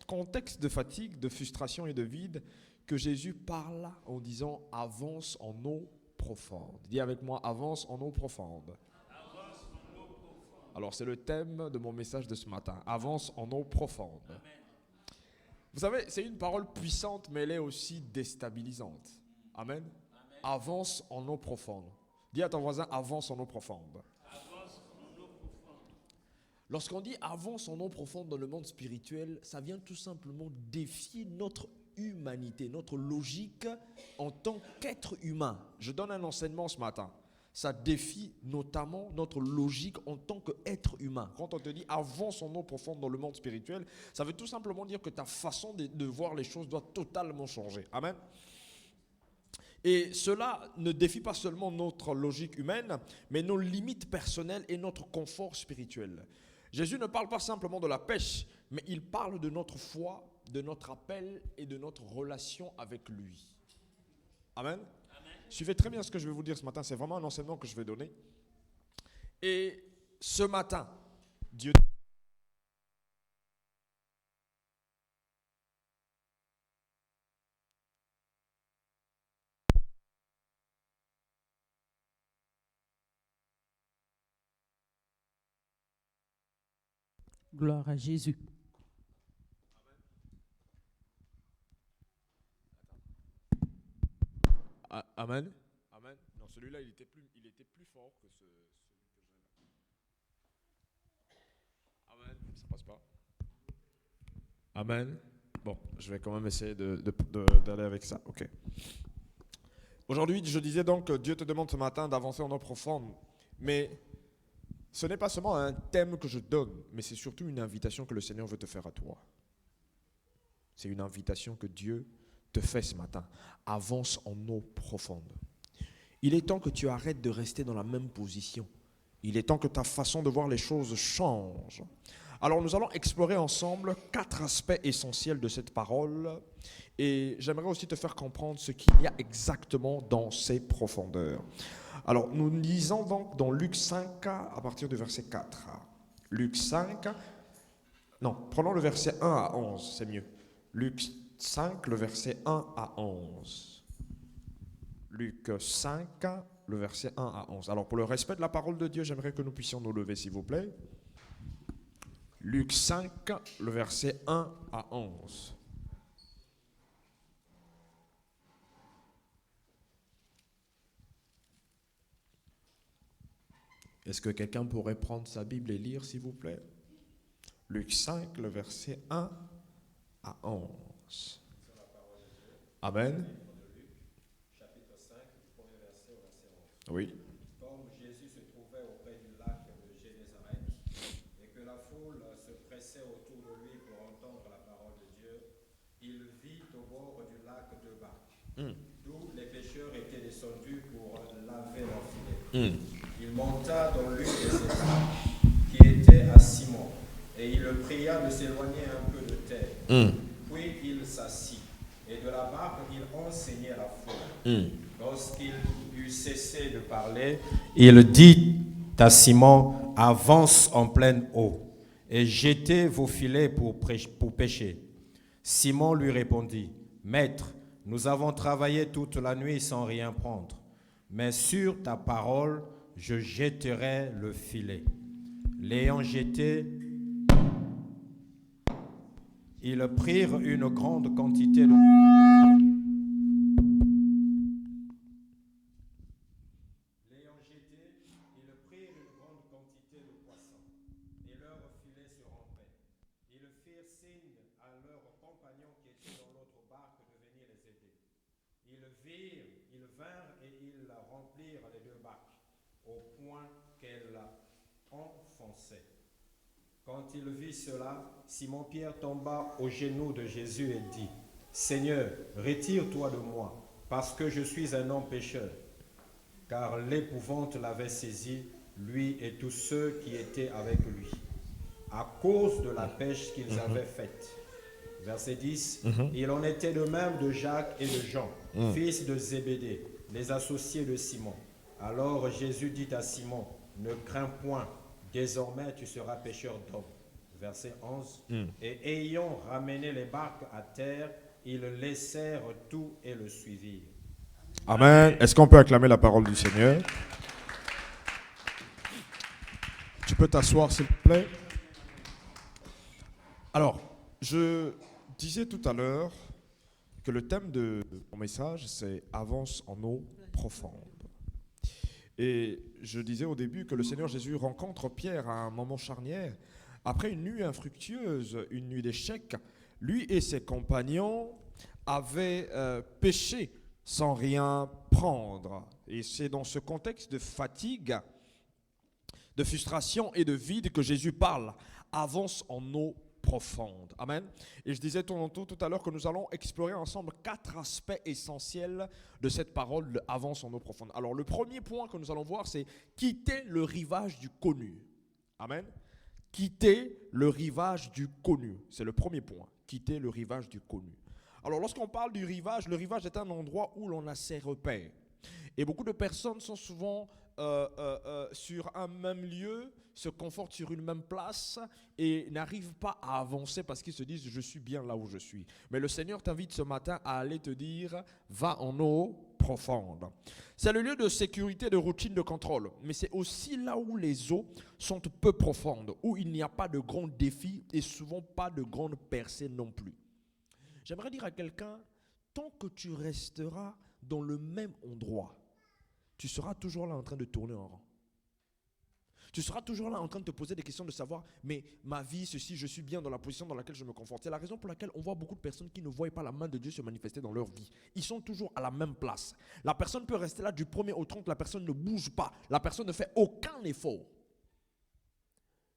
contexte de fatigue, de frustration et de vide que Jésus parle en disant « avance en eau profonde ». Dis avec moi « avance en eau profonde ». Alors c'est le thème de mon message de ce matin, « avance en eau profonde ». Vous savez, c'est une parole puissante, mais elle est aussi déstabilisante. Amen. Avance en eau profonde. Dis à ton voisin, avance en eau profonde. Lorsqu'on dit avance en eau profonde dans le monde spirituel, ça vient tout simplement défier notre humanité, notre logique en tant qu'être humain. Je donne un enseignement ce matin. Ça défie notamment notre logique en tant qu'être humain. Quand on te dit avance en eau profonde dans le monde spirituel, ça veut tout simplement dire que ta façon de voir les choses doit totalement changer. Amen. Et cela ne défie pas seulement notre logique humaine, mais nos limites personnelles et notre confort spirituel. Jésus ne parle pas simplement de la pêche, mais il parle de notre foi, de notre appel et de notre relation avec lui. Amen. Suivez très bien ce que je vais vous dire ce matin, c'est vraiment un enseignement que je vais donner. Et ce matin, Dieu... Gloire à Jésus. Amen. Amen. Non, celui-là, il était plus fort que celui que j'ai là. Amen. Ça passe pas. Amen. Bon, je vais quand même essayer d'aller avec ça. Ok. Aujourd'hui, je disais donc que Dieu te demande ce matin d'avancer en eau profonde, mais ce n'est pas seulement un thème que je donne, mais c'est surtout une invitation que le Seigneur veut te faire à toi. C'est une invitation que Dieu te fait ce matin. Avance en eau profonde. Il est temps que tu arrêtes de rester dans la même position. Il est temps que ta façon de voir les choses change. Alors nous allons explorer ensemble 4 aspects essentiels de cette parole et j'aimerais aussi te faire comprendre ce qu'il y a exactement dans ces profondeurs. Alors nous lisons donc dans Luc 5 à partir du verset 4. Luc 5, non, prenons le verset 1 à 11, c'est mieux. Luc 5, le verset 1 à 11. Luc 5, le verset 1 à 11. Alors pour le respect de la parole de Dieu, j'aimerais que nous puissions nous lever s'il vous plaît. Luc 5, le verset 1 à 11. Est-ce que quelqu'un pourrait prendre sa Bible et lire s'il vous plaît? Luc 5, le verset 1 à 11. Amen. Chapitre 5, du premier verset au verset 11. Oui. Comme Jésus se trouvait auprès du lac de Génézareth et que la foule se pressait autour de lui pour entendre la parole de Dieu, il vit au bord du lac 2 barques, d'où les pêcheurs étaient descendus pour laver leurs filets. Il monta dans l'une de ces barques qui était à Simon et il le pria de s'éloigner un peu de terre. Puis il s'assit. Et de la barque, il enseignait la foule. Lorsqu'il eut cessé de parler, il dit à Simon, avance en pleine eau et jetez vos filets pour pêcher. Simon lui répondit, Maître, nous avons travaillé toute la nuit sans rien prendre, mais sur ta parole, je jetterai le filet. L'ayant jeté, ils prirent une grande quantité de... L'ayant jeté, ils prirent une grande quantité de poissons, et leurs filets se rompaient. Ils firent signe à leurs compagnons qui étaient dans l'autre barque de venir les aider. Ils vinrent et ils remplirent les 2 barques, au point qu'elles enfonçaient. Quand il vit cela, Simon-Pierre tomba aux genoux de Jésus et dit, Seigneur, retire-toi de moi, parce que je suis un homme pécheur. Car l'épouvante l'avait saisi, lui et tous ceux qui étaient avec lui, à cause de la pêche qu'ils avaient faite. Verset 10, Il en était de même de Jacques et de Jean, fils de Zébédée, les associés de Simon. Alors Jésus dit à Simon, ne crains point, désormais tu seras pêcheur d'hommes. verset 11. Et ayant ramené les barques à terre, ils laissèrent tout et le suivirent. Amen. Est-ce qu'on peut acclamer la parole du Seigneur? Tu peux t'asseoir, s'il te plaît. Alors, je disais tout à l'heure que le thème de mon message, c'est « Avance en eau profonde ». Et je disais au début que le Seigneur Jésus rencontre Pierre à un moment charnière. Après une nuit infructueuse, une nuit d'échecs, lui et ses compagnons avaient péché sans rien prendre. Et c'est dans ce contexte de fatigue, de frustration et de vide que Jésus parle. Avance en eau profonde. Amen. Et je disais tout à l'heure que nous allons explorer ensemble 4 aspects essentiels de cette parole de avance en eau profonde. Alors le premier point que nous allons voir, c'est quitter le rivage du connu. Amen. Quitter le rivage du connu. C'est le premier point. Quitter le rivage du connu. Alors lorsqu'on parle du rivage, le rivage est un endroit où l'on a ses repères. Et beaucoup de personnes sont souvent sur un même lieu, se confortent sur une même place et n'arrivent pas à avancer parce qu'ils se disent « je suis bien là où je suis ». Mais le Seigneur t'invite ce matin à aller te dire « va en eau profonde ». C'est le lieu de sécurité, de routine, de contrôle. Mais c'est aussi là où les eaux sont peu profondes, où il n'y a pas de grands défis et souvent pas de grandes percées non plus. J'aimerais dire à quelqu'un, tant que tu resteras dans le même endroit, tu seras toujours là en train de tourner en rond. Tu seras toujours là en train de te poser des questions de savoir, mais ma vie, ceci, je suis bien dans la position dans laquelle je me conforte. C'est la raison pour laquelle on voit beaucoup de personnes qui ne voient pas la main de Dieu se manifester dans leur vie. Ils sont toujours à la même place. La personne peut rester là du 1er au 30, la personne ne bouge pas. La personne ne fait aucun effort.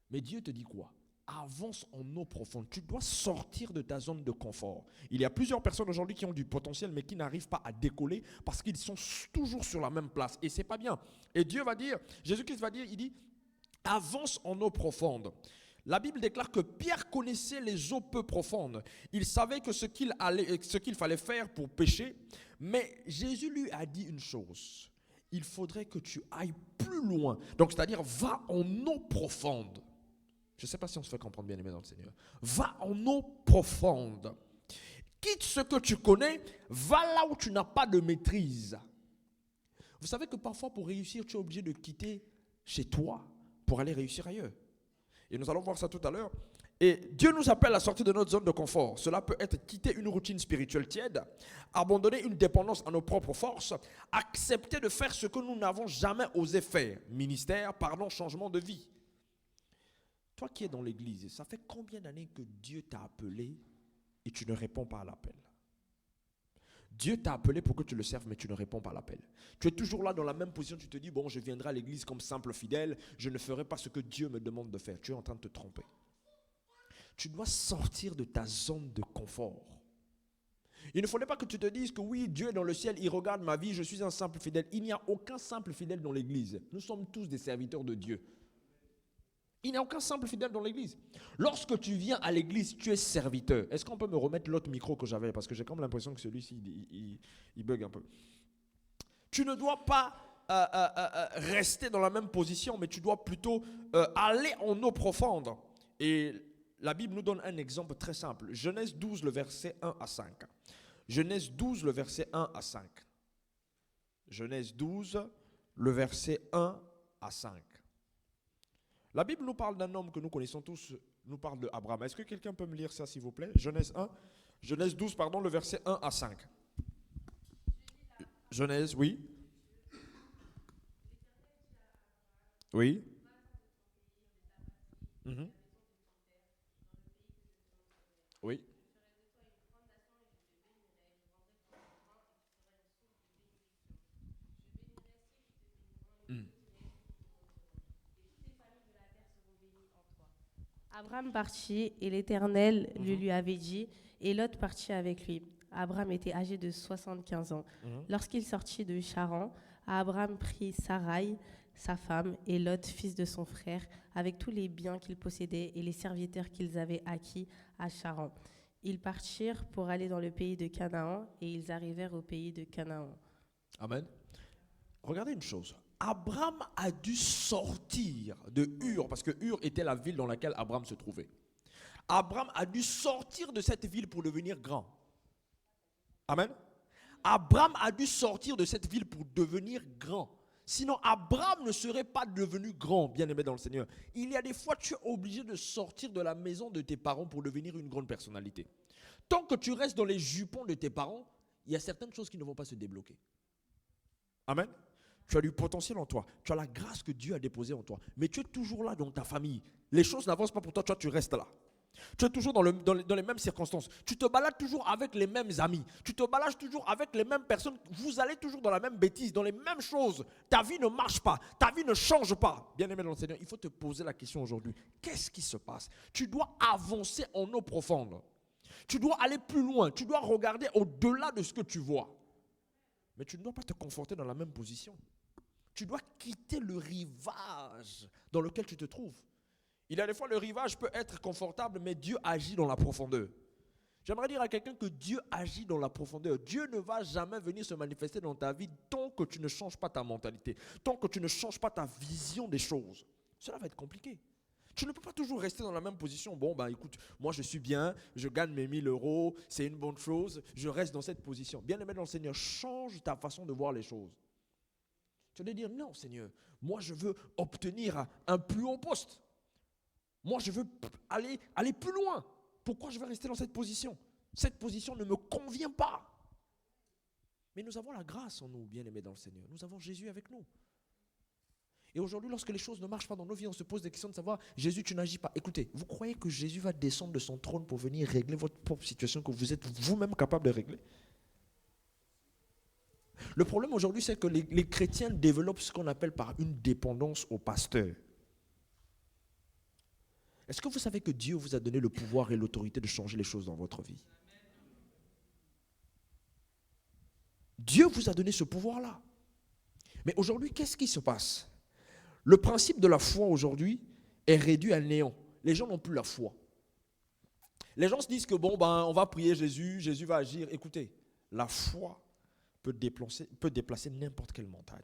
Mais Dieu te dit quoi? Avance en eau profonde. Tu dois sortir de ta zone de confort. Il y a plusieurs personnes aujourd'hui qui ont du potentiel mais qui n'arrivent pas à décoller parce qu'ils sont toujours sur la même place. Et c'est pas bien. Et Dieu va dire, Jésus-Christ va dire, il dit, avance en eau profonde. La Bible déclare que Pierre connaissait les eaux peu profondes. Il savait que ce qu'il fallait faire pour pêcher. Mais Jésus lui a dit une chose. Il faudrait que tu ailles plus loin. Donc c'est-à-dire, va en eau profonde. Je ne sais pas si on se fait comprendre bien aimé dans le Seigneur. Va en eau profonde. Quitte ce que tu connais, va là où tu n'as pas de maîtrise. Vous savez que parfois pour réussir, tu es obligé de quitter chez toi pour aller réussir ailleurs. Et nous allons voir ça tout à l'heure. Et Dieu nous appelle à sortir de notre zone de confort. Cela peut être quitter une routine spirituelle tiède, abandonner une dépendance à nos propres forces, accepter de faire ce que nous n'avons jamais osé faire. Ministère, pardon, changement de vie. Toi qui es dans l'église, ça fait combien d'années que Dieu t'a appelé et tu ne réponds pas à l'appel? Dieu t'a appelé pour que tu le serves, mais tu ne réponds pas à l'appel. Tu es toujours là dans la même position, tu te dis, bon, je viendrai à l'église comme simple fidèle, je ne ferai pas ce que Dieu me demande de faire. Tu es en train de te tromper. Tu dois sortir de ta zone de confort. Il ne faudrait pas que tu te dises que oui, Dieu est dans le ciel, il regarde ma vie, je suis un simple fidèle. Il n'y a aucun simple fidèle dans l'église. Nous sommes tous des serviteurs de Dieu. Il n'y a aucun simple fidèle dans l'église. Lorsque tu viens à l'église, tu es serviteur. Est-ce qu'on peut me remettre l'autre micro que j'avais? Parce que j'ai comme l'impression que celui-ci, il bug un peu. Tu ne dois pas rester dans la même position, mais tu dois plutôt aller en eau profonde. Et la Bible nous donne un exemple très simple. Genèse 12, le verset 1 à 5. Genèse 12, le verset 1 à 5. Genèse 12, le verset 1 à 5. La Bible nous parle d'un homme que nous connaissons tous, nous parle d'Abraham. Est-ce que quelqu'un peut me lire ça, s'il vous plaît? Genèse 12, pardon, le verset 1 à 5. Genèse, oui. Oui. Mhm. Oui. Mm. Abraham partit et l'Éternel lui avait dit, et Lot partit avec lui. Abraham était âgé de 75 ans. Lorsqu'il sortit de Charan, Abraham prit Sarai, sa femme, et Lot, fils de son frère, avec tous les biens qu'ils possédaient et les serviteurs qu'ils avaient acquis à Charan. Ils partirent pour aller dans le pays de Canaan, et ils arrivèrent au pays de Canaan. Amen. Regardez une chose. Abraham a dû sortir de Ur, parce que Ur était la ville dans laquelle Abraham se trouvait. Abraham a dû sortir de cette ville pour devenir grand. Amen. Abraham a dû sortir de cette ville pour devenir grand. Sinon, Abraham ne serait pas devenu grand, bien-aimé dans le Seigneur. Il y a des fois, tu es obligé de sortir de la maison de tes parents pour devenir une grande personnalité. Tant que tu restes dans les jupons de tes parents, il y a certaines choses qui ne vont pas se débloquer. Amen. Tu as du potentiel en toi. Tu as la grâce que Dieu a déposée en toi. Mais tu es toujours là dans ta famille. Les choses n'avancent pas pour toi, tu restes là. Tu es toujours dans les mêmes circonstances. Tu te balades toujours avec les mêmes amis. Tu te balades toujours avec les mêmes personnes. Vous allez toujours dans la même bêtise, dans les mêmes choses. Ta vie ne marche pas. Ta vie ne change pas. Bien-aimé dans le Seigneur, il faut te poser la question aujourd'hui. Qu'est-ce qui se passe? Tu dois avancer en eau profonde. Tu dois aller plus loin. Tu dois regarder au-delà de ce que tu vois. Mais tu ne dois pas te conforter dans la même position. Tu dois quitter le rivage dans lequel tu te trouves. Il y a des fois, le rivage peut être confortable, mais Dieu agit dans la profondeur. J'aimerais dire à quelqu'un que Dieu agit dans la profondeur. Dieu ne va jamais venir se manifester dans ta vie tant que tu ne changes pas ta mentalité, tant que tu ne changes pas ta vision des choses. Cela va être compliqué. Tu ne peux pas toujours rester dans la même position. Bon, écoute, moi je suis bien, je gagne mes 1000 euros, c'est une bonne chose, je reste dans cette position. Bien-aimé dans le Seigneur, change ta façon de voir les choses. Tu vas dire, non Seigneur, moi je veux obtenir un plus haut poste. Moi, je veux aller plus loin. Pourquoi je vais rester dans cette position? Cette position ne me convient pas. Mais nous avons la grâce en nous, bien-aimés dans le Seigneur. Nous avons Jésus avec nous. Et aujourd'hui, lorsque les choses ne marchent pas dans nos vies, on se pose des questions de savoir, Jésus, tu n'agis pas. Écoutez, vous croyez que Jésus va descendre de son trône pour venir régler votre propre situation que vous êtes vous-même capable de régler? Le problème aujourd'hui, c'est que les chrétiens développent ce qu'on appelle par une dépendance au pasteur. Est-ce que vous savez que Dieu vous a donné le pouvoir et l'autorité de changer les choses dans votre vie? Dieu vous a donné ce pouvoir-là. Mais aujourd'hui, qu'est-ce qui se passe? Le principe de la foi aujourd'hui est réduit à néant. Les gens n'ont plus la foi. Les gens se disent que on va prier Jésus, Jésus va agir. Écoutez, la foi peut déplacer n'importe quelle montagne.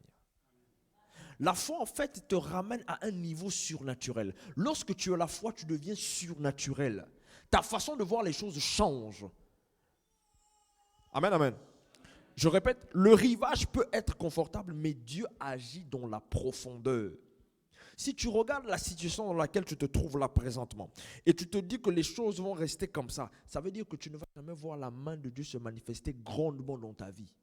La foi, en fait, te ramène à un niveau surnaturel. Lorsque tu as la foi, tu deviens surnaturel. Ta façon de voir les choses change. Amen, amen. Je répète, le rivage peut être confortable, mais Dieu agit dans la profondeur. Si tu regardes la situation dans laquelle tu te trouves là présentement, et tu te dis que les choses vont rester comme ça veut dire que tu ne vas jamais voir la main de Dieu se manifester grandement dans ta vie.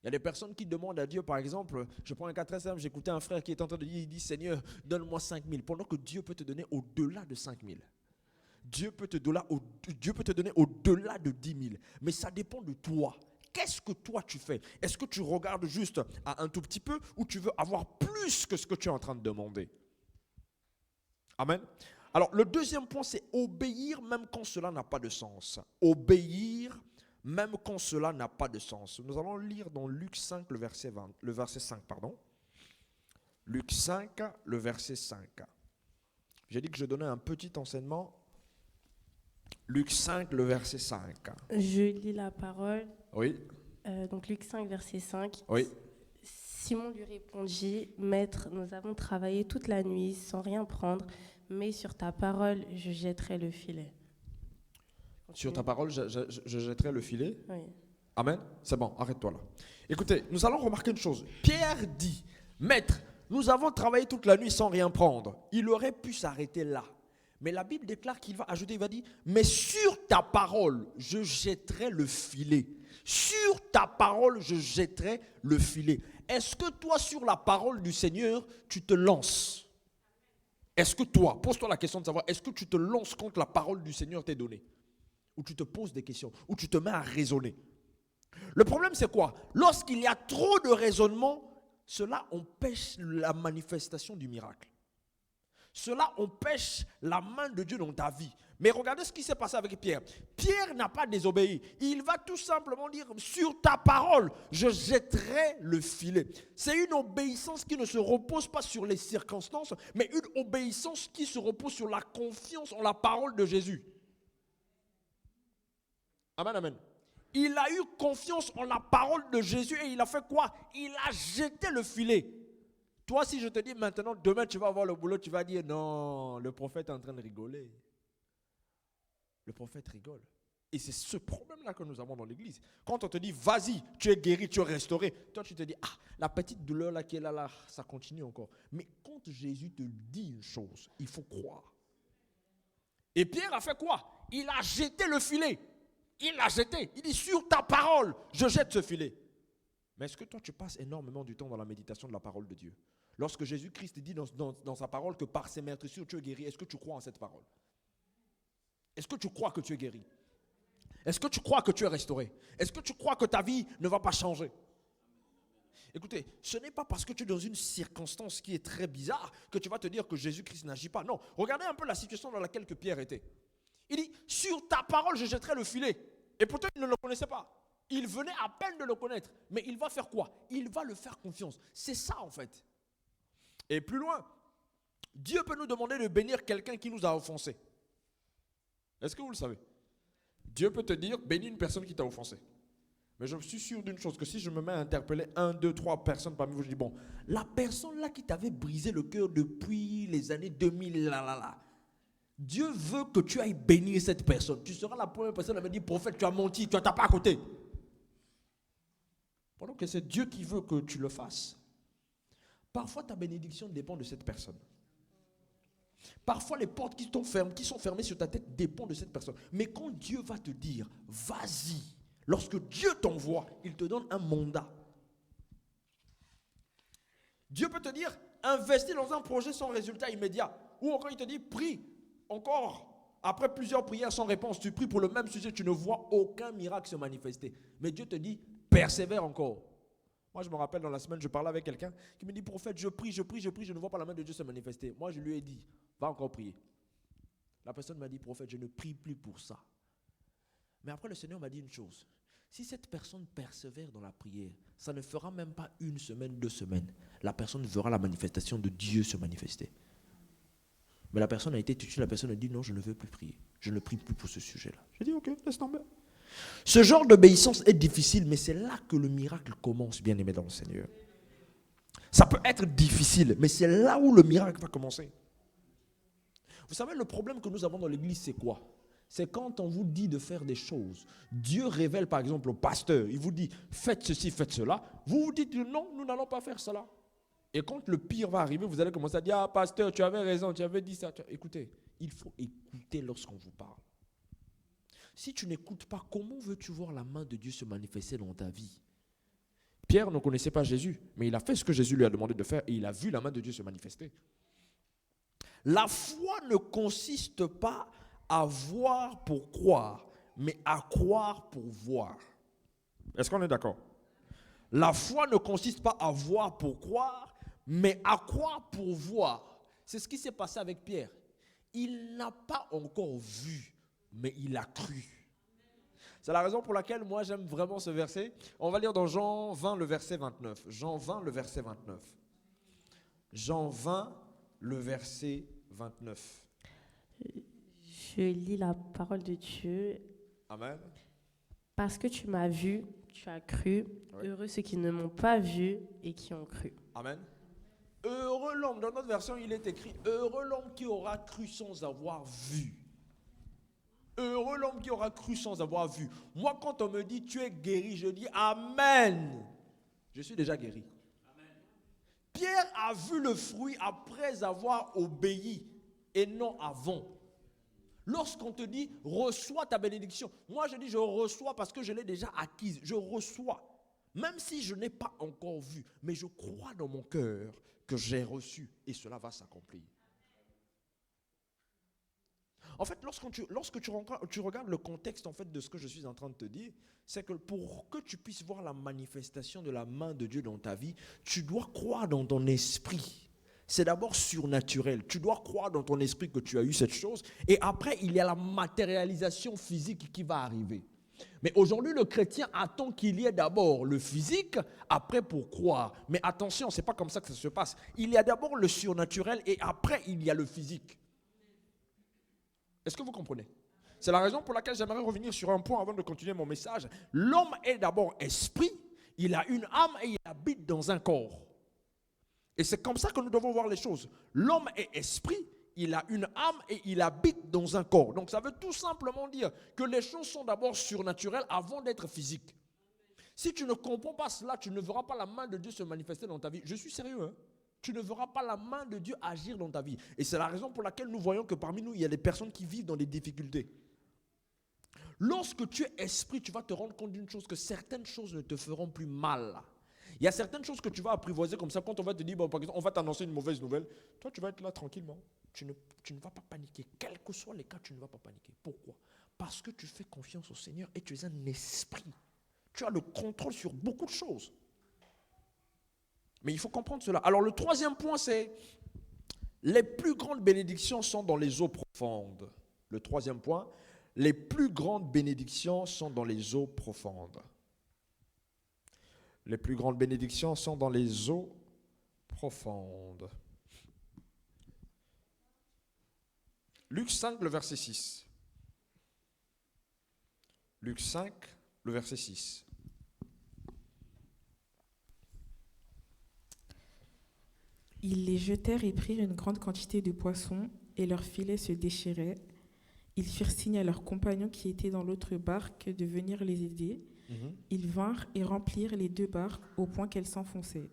Il y a des personnes qui demandent à Dieu, par exemple, je prends un cas très simple, j'écoutais un frère qui est en train de dire, il dit, Seigneur, donne-moi 5 000, pendant que Dieu peut te donner au-delà de 5 000. Dieu peut te donner au-delà de 10 000. Mais ça dépend de toi. Qu'est-ce que toi tu fais? Est-ce que tu regardes juste à un tout petit peu ou tu veux avoir plus que ce que tu es en train de demander? Amen. Alors, le deuxième point, c'est obéir même quand cela n'a pas de sens. Obéir même quand cela n'a pas de sens. Nous allons lire dans Luc 5, le verset 5. Luc 5, le verset 5. J'ai dit que je donnais un petit enseignement. Luc 5, le verset 5. Je lis la parole. Oui. Donc Luc 5, verset 5. Oui. Simon lui répondit, Maître, nous avons travaillé toute la nuit sans rien prendre, mais sur ta parole, je jetterai le filet. Sur ta parole, je jetterai le filet. Oui. Amen. C'est bon, arrête-toi là. Écoutez, nous allons remarquer une chose. Pierre dit, Maître, nous avons travaillé toute la nuit sans rien prendre. Il aurait pu s'arrêter là. Mais la Bible déclare qu'il va ajouter, il va dire, mais sur ta parole, je jetterai le filet. Sur ta parole, je jetterai le filet. Est-ce que toi, sur la parole du Seigneur, tu te lances? Est-ce que toi, pose-toi la question de savoir, est-ce que tu te lances quand la parole du Seigneur t'est donnée? Ou tu te poses des questions, ou tu te mets à raisonner. Le problème, c'est quoi? Lorsqu'il y a trop de raisonnement, cela empêche la manifestation du miracle. Cela empêche la main de Dieu dans ta vie. Mais regardez ce qui s'est passé avec Pierre. Pierre n'a pas désobéi. Il va tout simplement dire, sur ta parole, je jetterai le filet. C'est une obéissance qui ne se repose pas sur les circonstances, mais une obéissance qui se repose sur la confiance en la parole de Jésus. Amen, amen. Il a eu confiance en la parole de Jésus et il a fait quoi? Il a jeté le filet. Toi, si je te dis maintenant, demain tu vas avoir le boulot, tu vas dire non, le prophète est en train de rigoler. Le prophète rigole. Et c'est ce problème-là que nous avons dans l'église. Quand on te dit, vas-y, tu es guéri, tu es restauré, toi tu te dis, la petite douleur là qui est là, ça continue encore. Mais quand Jésus te dit une chose, il faut croire. Et Pierre a fait quoi? Il a jeté le filet. Il l'a jeté. Il dit, sur ta parole, je jette ce filet. Mais est-ce que toi tu passes énormément du temps dans la méditation de la parole de Dieu? Lorsque Jésus-Christ dit dans sa parole que par ses meurtrissures tu es guéri, est-ce que tu crois en cette parole? Est-ce que tu crois que tu es guéri? Est-ce que tu crois que tu es restauré? Est-ce que tu crois que ta vie ne va pas changer? Écoutez, ce n'est pas parce que tu es dans une circonstance qui est très bizarre que tu vas te dire que Jésus-Christ n'agit pas. Non, regardez un peu la situation dans laquelle que Pierre était. Il dit, sur ta parole, je jetterai le filet. Et pourtant, il ne le connaissait pas. Il venait à peine de le connaître. Mais il va faire quoi? Il va le faire confiance. C'est ça en fait. Et plus loin, Dieu peut nous demander de bénir quelqu'un qui nous a offensés. Est-ce que vous le savez? Dieu peut te dire, bénis une personne qui t'a offensé. Mais je suis sûr d'une chose, que si je me mets à interpeller 1, 2, 3 personnes parmi vous, je dis, bon, la personne là qui t'avait brisé le cœur depuis les années 2000, Dieu veut que tu ailles bénir cette personne. Tu seras la première personne à me dire, prophète, tu as menti, tu n'as pas à côté. Pendant que c'est Dieu qui veut que tu le fasses. Parfois, ta bénédiction dépend de cette personne. Parfois, les portes qui sont fermées sur ta tête dépendent de cette personne. Mais quand Dieu va te dire, vas-y, lorsque Dieu t'envoie, il te donne un mandat. Dieu peut te dire, investis dans un projet sans résultat immédiat. Ou encore, il te dit, prie encore. Après plusieurs prières sans réponse, tu pries pour le même sujet, tu ne vois aucun miracle se manifester. Mais Dieu te dit, persévère encore. Moi, je me rappelle dans la semaine, je parlais avec quelqu'un qui me dit, prophète, je prie, je ne vois pas la main de Dieu se manifester. Moi, je lui ai dit, va encore prier. La personne m'a dit, prophète, je ne prie plus pour ça. Mais après, le Seigneur m'a dit une chose. Si cette personne persévère dans la prière, ça ne fera même pas 1 semaine, 2 semaines. La personne verra la manifestation de Dieu se manifester. Mais la personne a été touchée, la personne a dit, non, je ne veux plus prier. Je ne prie plus pour ce sujet-là. J'ai dit, ok, laisse tomber. Ce genre d'obéissance est difficile, mais c'est là que le miracle commence, bien aimé dans le Seigneur. Ça peut être difficile, mais c'est là où le miracle va commencer. Vous savez, le problème que nous avons dans l'église, c'est quoi? C'est quand on vous dit de faire des choses. Dieu révèle par exemple au pasteur, il vous dit, faites ceci, faites cela. Vous vous dites, non, nous n'allons pas faire cela. Et quand le pire va arriver, vous allez commencer à dire, ah pasteur, tu avais raison, tu avais dit ça. Écoutez, il faut écouter lorsqu'on vous parle. Si tu n'écoutes pas, comment veux-tu voir la main de Dieu se manifester dans ta vie? Pierre ne connaissait pas Jésus, mais il a fait ce que Jésus lui a demandé de faire et il a vu la main de Dieu se manifester. La foi ne consiste pas à voir pour croire, mais à croire pour voir. Est-ce qu'on est d'accord? La foi ne consiste pas à voir pour croire, mais à croire pour voir. C'est ce qui s'est passé avec Pierre. Il n'a pas encore vu, mais il a cru. C'est la raison pour laquelle moi j'aime vraiment ce verset. On va lire dans Jean 20 le verset 29. Jean 20 le verset 29. Jean 20 le verset 29. Je lis la parole de Dieu. Amen. Parce que tu m'as vu, tu as cru. Oui. Heureux ceux qui ne m'ont pas vu et qui ont cru. Amen. Heureux l'homme, dans notre version il est écrit, heureux l'homme qui aura cru sans avoir vu. Heureux l'homme qui aura cru sans avoir vu. Moi, quand on me dit tu es guéri, je dis Amen. Je suis déjà guéri. Amen. Pierre a vu le fruit après avoir obéi et non avant. Lorsqu'on te dit reçois ta bénédiction, moi je dis je reçois parce que je l'ai déjà acquise. Je reçois. Même si je n'ai pas encore vu, mais je crois dans mon cœur que j'ai reçu et cela va s'accomplir. En fait, lorsque tu regardes le contexte en fait, de ce que je suis en train de te dire, c'est que pour que tu puisses voir la manifestation de la main de Dieu dans ta vie, tu dois croire dans ton esprit. C'est d'abord surnaturel. Tu dois croire dans ton esprit que tu as eu cette chose et après, il y a la matérialisation physique qui va arriver. Mais aujourd'hui, le chrétien attend qu'il y ait d'abord le physique, après pour croire. Mais attention, ce n'est pas comme ça que ça se passe. Il y a d'abord le surnaturel et après, il y a le physique. Est-ce que vous comprenez? C'est la raison pour laquelle j'aimerais revenir sur un point avant de continuer mon message. L'homme est d'abord esprit, il a une âme et il habite dans un corps. Et c'est comme ça que nous devons voir les choses. L'homme est esprit, il a une âme et il habite dans un corps. Donc ça veut tout simplement dire que les choses sont d'abord surnaturelles avant d'être physiques. Si tu ne comprends pas cela, tu ne verras pas la main de Dieu se manifester dans ta vie. Je suis sérieux, hein? Tu ne verras pas la main de Dieu agir dans ta vie. Et c'est la raison pour laquelle nous voyons que parmi nous, il y a des personnes qui vivent dans des difficultés. Lorsque tu es esprit, tu vas te rendre compte d'une chose, que certaines choses ne te feront plus mal. Il y a certaines choses que tu vas apprivoiser comme ça. Quand on va te dire, bon, par exemple, on va t'annoncer une mauvaise nouvelle, toi tu vas être là tranquillement. Tu ne vas pas paniquer. Quels que soient les cas, tu ne vas pas paniquer. Pourquoi? Parce que tu fais confiance au Seigneur et tu es un esprit. Tu as le contrôle sur beaucoup de choses. Mais il faut comprendre cela. Alors le troisième point, c'est les plus grandes bénédictions sont dans les eaux profondes. Le troisième point, les plus grandes bénédictions sont dans les eaux profondes. Les plus grandes bénédictions sont dans les eaux profondes. Luc 5, le verset 6. Luc 5, le verset 6. Ils les jetèrent et prirent une grande quantité de poissons, et leurs filets se déchiraient. Ils firent signe à leurs compagnons qui étaient dans l'autre barque de venir les aider. Ils vinrent et remplirent les 2 barques au point qu'elles s'enfonçaient.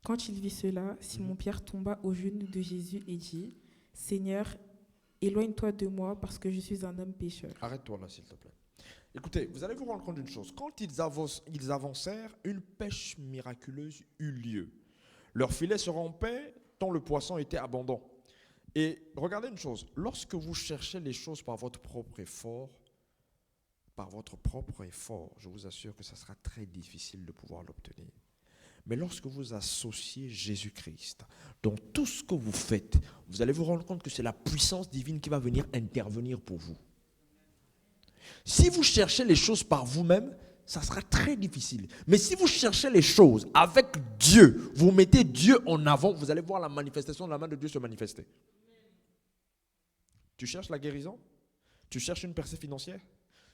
Quand il vit cela, Simon-Pierre tomba aux genoux de Jésus et dit, « Seigneur, éloigne-toi de moi parce que je suis un homme pécheur. » Arrête-toi là, s'il te plaît. Écoutez, vous allez vous rendre compte d'une chose. Quand ils avancèrent, une pêche miraculeuse eut lieu. Leur filet se rompait tant le poisson était abondant. Et regardez une chose, lorsque vous cherchez les choses par votre propre effort, je vous assure que ça sera très difficile de pouvoir l'obtenir. Mais lorsque vous associez Jésus-Christ dans tout ce que vous faites, vous allez vous rendre compte que c'est la puissance divine qui va venir intervenir pour vous. Si vous cherchez les choses par vous-même, ça sera très difficile. Mais si vous cherchez les choses avec Dieu, vous mettez Dieu en avant, vous allez voir la manifestation de la main de Dieu se manifester. Tu cherches la guérison? Tu cherches une percée financière?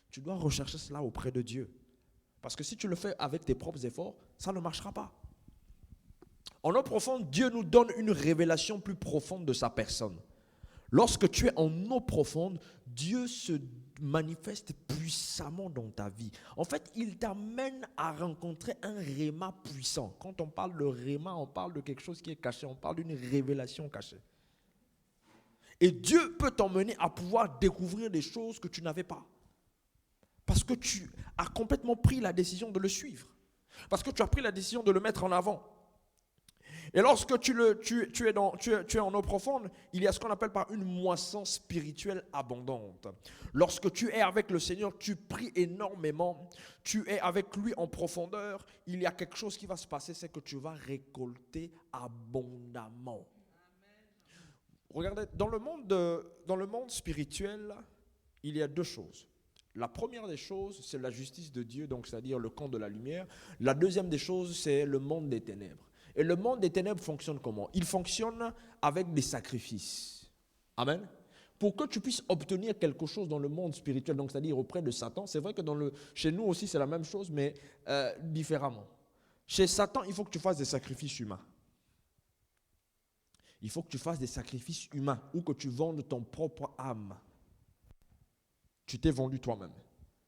Tu dois rechercher cela auprès de Dieu. Parce que si tu le fais avec tes propres efforts, ça ne marchera pas. En eau profonde, Dieu nous donne une révélation plus profonde de sa personne. Lorsque tu es en eau profonde, Dieu se manifeste puissamment dans ta vie. En fait, il t'amène à rencontrer un réma puissant. Quand on parle de réma, on parle de quelque chose qui est caché, on parle d'une révélation cachée. Et Dieu peut t'emmener à pouvoir découvrir des choses que tu n'avais pas. Parce que tu as complètement pris la décision de le suivre. Parce que tu as pris la décision de le mettre en avant. Et lorsque tu es en eau profonde, il y a ce qu'on appelle par une moisson spirituelle abondante. Lorsque tu es avec le Seigneur, tu pries énormément, tu es avec lui en profondeur, il y a quelque chose qui va se passer, c'est que tu vas récolter abondamment. Regardez, dans le monde spirituel, il y a 2 choses. La première des choses, c'est la justice de Dieu, donc c'est-à-dire le camp de la lumière. La deuxième des choses, c'est le monde des ténèbres. Et le monde des ténèbres fonctionne comment? Il fonctionne avec des sacrifices. Amen. Pour que tu puisses obtenir quelque chose dans le monde spirituel, donc c'est-à-dire auprès de Satan, c'est vrai que chez nous aussi c'est la même chose, mais différemment. Chez Satan, il faut que tu fasses des sacrifices humains. Il faut que tu fasses des sacrifices humains ou que tu vendes ton propre âme. Tu t'es vendu toi-même.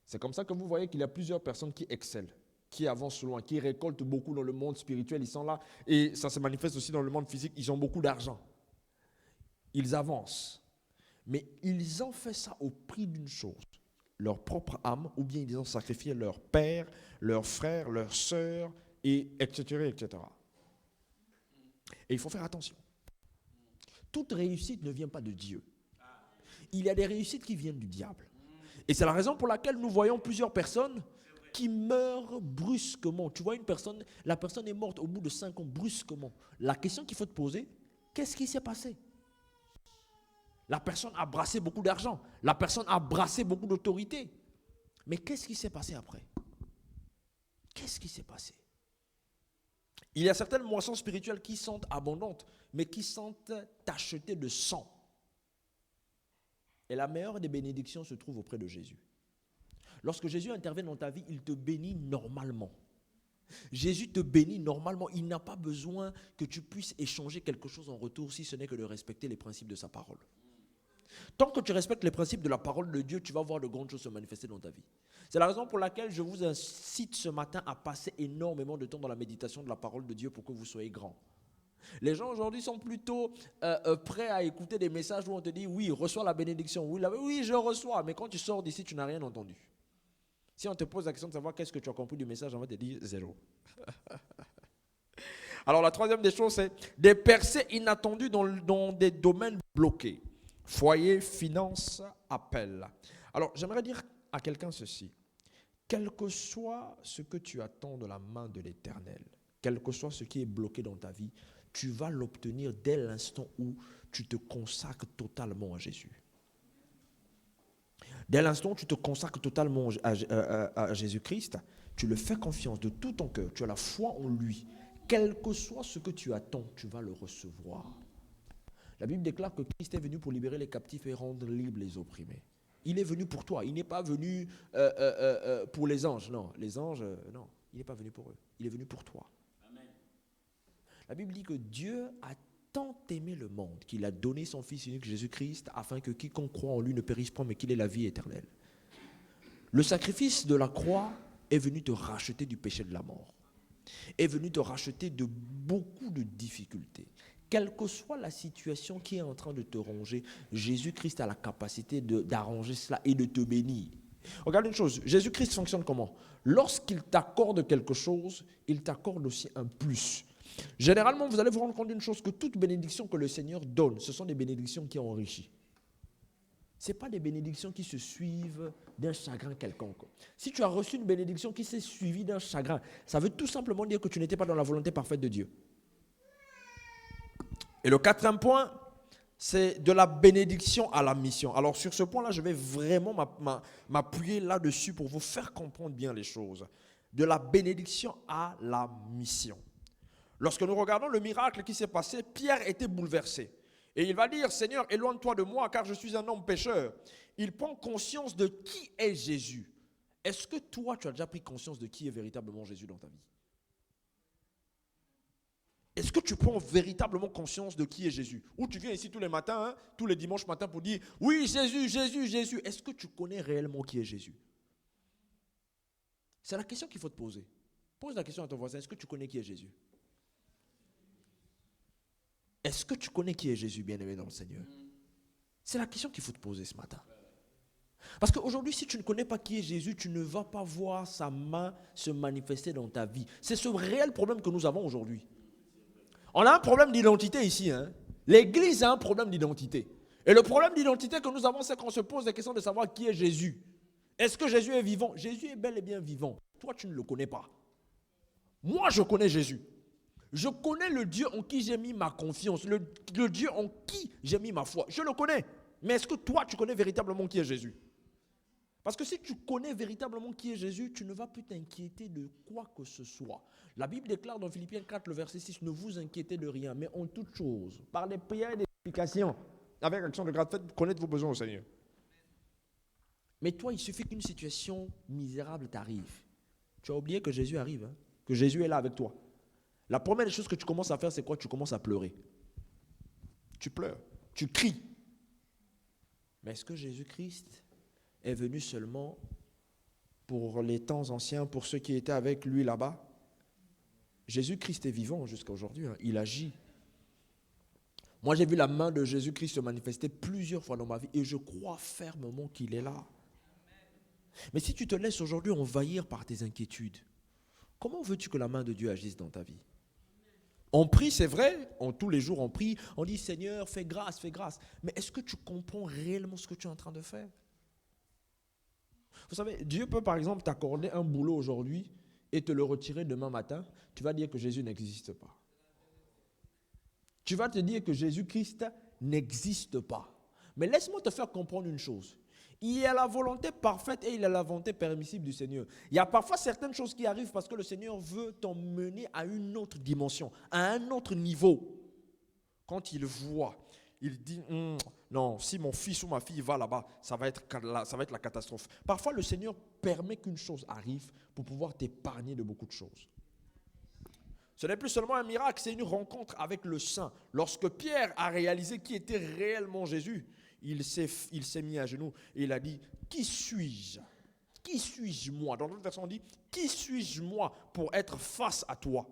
C'est comme ça que vous voyez qu'il y a plusieurs personnes qui excellent, qui avancent loin, qui récoltent beaucoup dans le monde spirituel. Ils sont là et ça se manifeste aussi dans le monde physique. Ils ont beaucoup d'argent. Ils avancent. Mais ils ont fait ça au prix d'une chose, leur propre âme, ou bien ils ont sacrifié leur père, leurs frères, leurs sœurs, et etc., etc. Et il faut faire attention. Toute réussite ne vient pas de Dieu. Il y a des réussites qui viennent du diable. Et c'est la raison pour laquelle nous voyons plusieurs personnes qui meurent brusquement. Tu vois une personne, la personne est morte au bout de 5 ans brusquement. La question qu'il faut te poser, qu'est-ce qui s'est passé? La personne a brassé beaucoup d'argent. La personne a brassé beaucoup d'autorité. Mais qu'est-ce qui s'est passé après? Qu'est-ce qui s'est passé? Il y a certaines moissons spirituelles qui sont abondantes, mais qui sont tachetées de sang. Et la meilleure des bénédictions se trouve auprès de Jésus. Lorsque Jésus intervient dans ta vie, il te bénit normalement. Jésus te bénit normalement. Il n'a pas besoin que tu puisses échanger quelque chose en retour si ce n'est que de respecter les principes de sa parole. Tant que tu respectes les principes de la parole de Dieu, tu vas voir de grandes choses se manifester dans ta vie. C'est la raison pour laquelle je vous incite ce matin à passer énormément de temps dans la méditation de la parole de Dieu pour que vous soyez grands. Les gens aujourd'hui sont plutôt prêts à écouter des messages où on te dit oui, reçois la bénédiction. Oui, je reçois. Mais quand tu sors d'ici, tu n'as rien entendu. Si on te pose la question de savoir qu'est-ce que tu as compris du message, on va te dire zéro. Alors la troisième des choses, c'est des percées inattendues dans des domaines bloqués. Foyer, finances, appel. Alors j'aimerais dire à quelqu'un ceci. Quel que soit ce que tu attends de la main de l'Éternel, quel que soit ce qui est bloqué dans ta vie, tu vas l'obtenir dès l'instant où tu te consacres totalement à Jésus. Dès l'instant où tu te consacres totalement à Jésus-Christ, tu le fais confiance de tout ton cœur, tu as la foi en lui. Quel que soit ce que tu attends, tu vas le recevoir. La Bible déclare que Christ est venu pour libérer les captifs et rendre libres les opprimés. Il est venu pour toi, il n'est pas venu pour les anges. Non, les anges, non, il n'est pas venu pour eux, il est venu pour toi. Amen. La Bible dit que Dieu a tant aimé le monde qu'il a donné son Fils unique Jésus-Christ afin que quiconque croit en lui ne périsse pas mais qu'il ait la vie éternelle. Le sacrifice de la croix est venu te racheter du péché de la mort, est venu te racheter de beaucoup de difficultés. Quelle que soit la situation qui est en train de te ronger, Jésus-Christ a la capacité d'arranger cela et de te bénir. Regarde une chose, Jésus-Christ fonctionne comment? Lorsqu'il t'accorde quelque chose, il t'accorde aussi un plus. Généralement, vous allez vous rendre compte d'une chose, que toute bénédiction que le Seigneur donne, ce sont des bénédictions qui enrichissent. Ce n'est pas des bénédictions qui se suivent d'un chagrin quelconque. Si tu as reçu une bénédiction qui s'est suivie d'un chagrin, ça veut tout simplement dire que tu n'étais pas dans la volonté parfaite de Dieu. Et le quatrième point, c'est de la bénédiction à la mission. Alors sur ce point-là, je vais vraiment m'appuyer là-dessus pour vous faire comprendre bien les choses. De la bénédiction à la mission. Lorsque nous regardons le miracle qui s'est passé, Pierre était bouleversé. Et il va dire, Seigneur, éloigne-toi de moi car je suis un homme pécheur. Il prend conscience de qui est Jésus. Est-ce que toi, tu as déjà pris conscience de qui est véritablement Jésus dans ta vie? Est-ce que tu prends véritablement conscience de qui est Jésus? Ou tu viens ici tous les matins, tous les dimanches matins pour dire, oui, Jésus, Jésus, Jésus. Est-ce que tu connais réellement qui est Jésus? C'est la question qu'il faut te poser. Pose la question à ton voisin, est-ce que tu connais qui est Jésus? Est-ce que tu connais qui est Jésus, bien-aimé dans le Seigneur? C'est la question qu'il faut te poser ce matin. Parce qu'aujourd'hui, si tu ne connais pas qui est Jésus, tu ne vas pas voir sa main se manifester dans ta vie. C'est ce réel problème que nous avons aujourd'hui. On a un problème d'identité ici. L'Église a un problème d'identité. Et le problème d'identité que nous avons, c'est qu'on se pose la question de savoir qui est Jésus. Est-ce que Jésus est vivant? Jésus est bel et bien vivant. Toi, tu ne le connais pas. Moi, je connais Jésus. Je connais le Dieu en qui j'ai mis ma confiance, le Dieu en qui j'ai mis ma foi. Je le connais. Mais est-ce que toi, tu connais véritablement qui est Jésus? Parce que si tu connais véritablement qui est Jésus, tu ne vas plus t'inquiéter de quoi que ce soit. La Bible déclare dans Philippiens 4, le verset 6, ne vous inquiétez de rien, mais en toute chose, par les prières et des supplications, avec action de grâce, faites connaître vos besoins au Seigneur. Mais toi, il suffit qu'une situation misérable t'arrive. Tu as oublié que Jésus arrive, que Jésus est là avec toi. La première des choses que tu commences à faire, c'est quoi? Tu commences à pleurer. Tu pleures, tu cries. Mais est-ce que Jésus-Christ est venu seulement pour les temps anciens, pour ceux qui étaient avec lui là-bas? Jésus-Christ est vivant jusqu'à aujourd'hui, il agit. Moi, j'ai vu la main de Jésus-Christ se manifester plusieurs fois dans ma vie et je crois fermement qu'il est là. Mais si tu te laisses aujourd'hui envahir par tes inquiétudes, comment veux-tu que la main de Dieu agisse dans ta vie? On prie, c'est vrai, tous les jours on prie, on dit Seigneur, fais grâce, fais grâce. Mais est-ce que tu comprends réellement ce que tu es en train de faire? Vous savez, Dieu peut par exemple t'accorder un boulot aujourd'hui et te le retirer demain matin. Tu vas dire que Jésus n'existe pas. Tu vas te dire que Jésus-Christ n'existe pas. Mais laisse-moi te faire comprendre une chose. Il y a la volonté parfaite et il y a la volonté permissible du Seigneur. Il y a parfois certaines choses qui arrivent parce que le Seigneur veut t'emmener à une autre dimension, à un autre niveau. Quand il voit, il dit, non, si mon fils ou ma fille va là-bas, ça va être la catastrophe. Parfois, le Seigneur permet qu'une chose arrive pour pouvoir t'épargner de beaucoup de choses. Ce n'est plus seulement un miracle, c'est une rencontre avec le Saint. Lorsque Pierre a réalisé qui était réellement Jésus, il s'est mis à genoux et il a dit, qui suis-je? Qui suis-je moi? Dans l'autre version, on dit, qui suis-je moi pour être face à toi?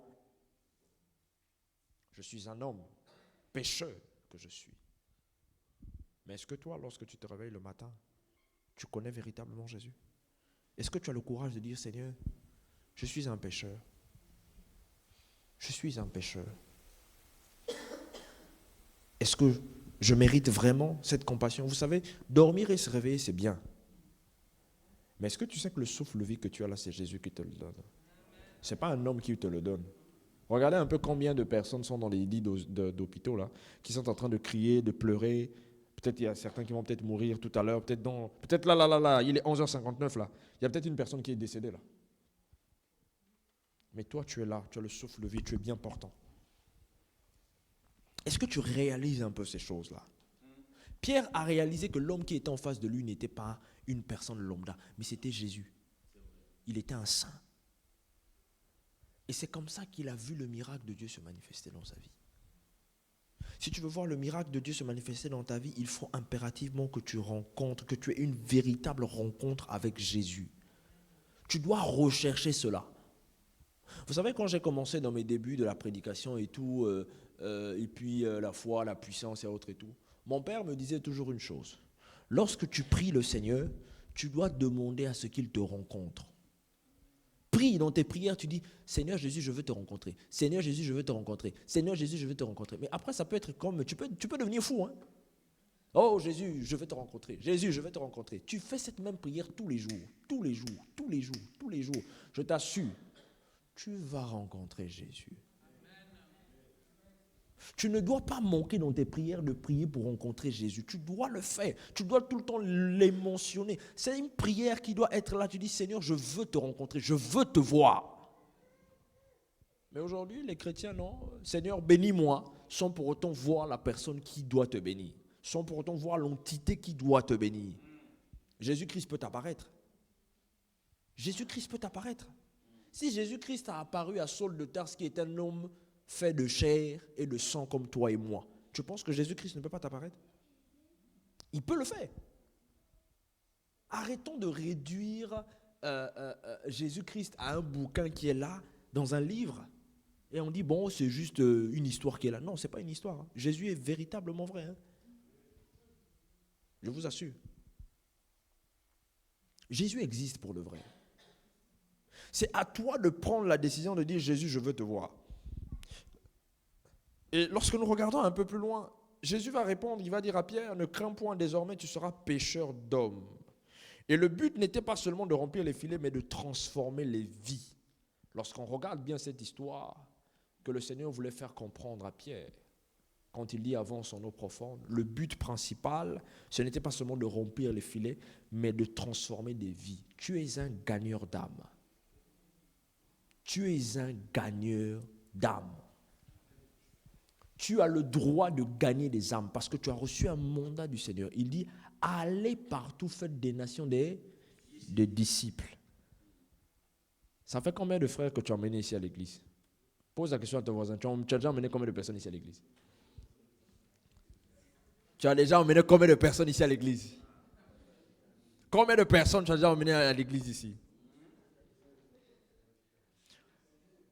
Je suis un homme, pécheur que je suis. Mais est-ce que toi, lorsque tu te réveilles le matin, tu connais véritablement Jésus? Est-ce que tu as le courage de dire, Seigneur, je suis un pécheur. Je suis un pécheur. Est-ce que je mérite vraiment cette compassion? Vous savez, dormir et se réveiller, c'est bien. Mais est-ce que tu sais que le souffle de vie que tu as là, c'est Jésus qui te le donne? Ce n'est pas un homme qui te le donne. Regardez un peu combien de personnes sont dans les lits d'hôpitaux, là, qui sont en train de crier, de pleurer. Peut-être il y a certains qui vont peut-être mourir tout à l'heure. Peut-être là, il est 11h59 là. Il y a peut-être une personne qui est décédée là. Mais toi, tu es là, tu as le souffle de vie, tu es bien portant. Est-ce que tu réalises un peu ces choses-là? Pierre a réalisé que l'homme qui était en face de lui n'était pas une personne lambda, mais c'était Jésus. Il était un saint. Et c'est comme ça qu'il a vu le miracle de Dieu se manifester dans sa vie. Si tu veux voir le miracle de Dieu se manifester dans ta vie, il faut impérativement que tu rencontres, que tu aies une véritable rencontre avec Jésus. Tu dois rechercher cela. Vous savez, quand j'ai commencé dans mes débuts de la prédication et tout, et puis la foi, la puissance et autres et tout, mon père me disait toujours une chose. Lorsque tu pries le Seigneur, tu dois demander à ce qu'il te rencontre. Prie dans tes prières, tu dis, Seigneur Jésus, je veux te rencontrer. Seigneur Jésus, je veux te rencontrer. Seigneur Jésus, je veux te rencontrer. Mais après, ça peut être comme, tu peux devenir fou. Hein? Oh Jésus, je veux te rencontrer. Jésus, je veux te rencontrer. Tu fais cette même prière tous les jours, tous les jours, tous les jours, tous les jours. Je t'assure, tu vas rencontrer Jésus. Tu ne dois pas manquer dans tes prières de prier pour rencontrer Jésus. Tu dois le faire. Tu dois tout le temps les mentionner. C'est une prière qui doit être là. Tu dis, Seigneur, je veux te rencontrer. Je veux te voir. Mais aujourd'hui, les chrétiens, non. Seigneur, bénis-moi, sans pour autant voir la personne qui doit te bénir. Sans pour autant voir l'entité qui doit te bénir. Jésus-Christ peut apparaître. Jésus-Christ peut apparaître. Si Jésus-Christ a apparu à Saul de Tarse, qui est un homme fait de chair et de sang comme toi et moi, tu penses que Jésus-Christ ne peut pas t'apparaître? Il peut le faire. Arrêtons de réduire Jésus-Christ à un bouquin qui est là, dans un livre, et on dit, bon, c'est juste une histoire qui est là. Non, ce n'est pas une histoire. Hein. Jésus est véritablement vrai. Hein. Je vous assure. Jésus existe pour le vrai. C'est à toi de prendre la décision de dire, Jésus, je veux te voir. Et lorsque nous regardons un peu plus loin, Jésus va répondre, il va dire à Pierre, ne crains point, désormais tu seras pêcheur d'hommes. Et le but n'était pas seulement de remplir les filets, mais de transformer les vies. Lorsqu'on regarde bien cette histoire que le Seigneur voulait faire comprendre à Pierre, quand il dit avance en eau profonde, le but principal, ce n'était pas seulement de remplir les filets, mais de transformer des vies. Tu es un gagneur d'âme. Tu es un gagneur d'âme. Tu as le droit de gagner des âmes parce que tu as reçu un mandat du Seigneur. Il dit, allez partout, faites des nations des disciples. Ça fait combien de frères que tu as emmenés ici à l'église? Pose la question à ton voisin. Tu as déjà emmené combien de personnes ici à l'église? Tu as déjà emmené combien de personnes ici à l'église? Combien de personnes tu as déjà emmené à l'église ici?